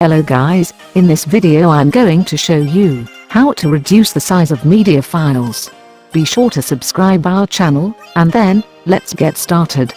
Hello guys, in this video I'm going to show you how to reduce the size of media files. Be sure to subscribe our channel, and then, let's get started.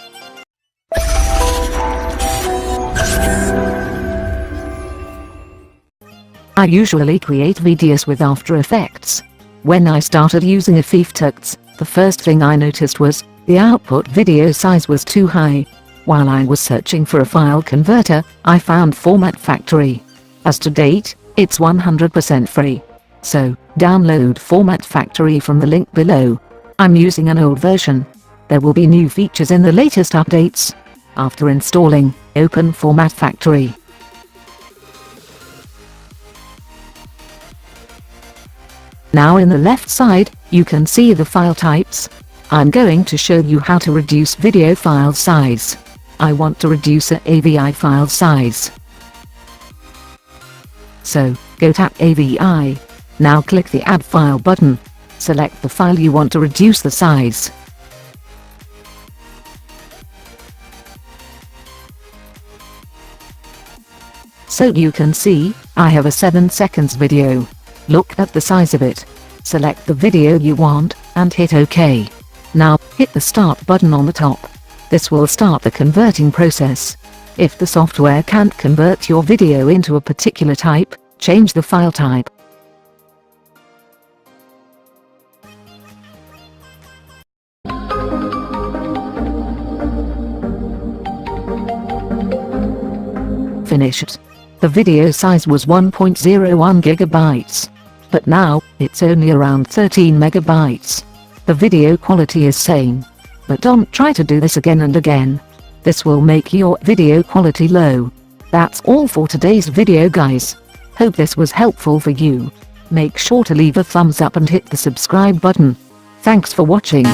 I usually create videos with After Effects. When I started using After Effects, the first thing I noticed was, the output video size was too high. While I was searching for a file converter, I found Format Factory. As to date, it's 100% free. So, download Format Factory from the link below. I'm using an old version. There will be new features in the latest updates. After installing, open Format Factory. Now in the left side, you can see the file types. I'm going to show you how to reduce video file size. I want to reduce a AVI file size. So, go tap AVI. Now click the Add File button. Select the file you want to reduce the size. So you can see, I have a 7 seconds video. Look at the size of it. Select the video you want, and hit OK. Now, hit the Start button on the top. This will start the converting process. If the software can't convert your video into a particular type, change the file type. Finished. The video size was 1.01 gigabytes. But now, it's only around 13 megabytes. The video quality is same. But don't try to do this again and again. This will make your video quality low. That's all for today's video guys. Hope this was helpful for you. Make sure to leave a thumbs up and hit the subscribe button. Thanks for watching.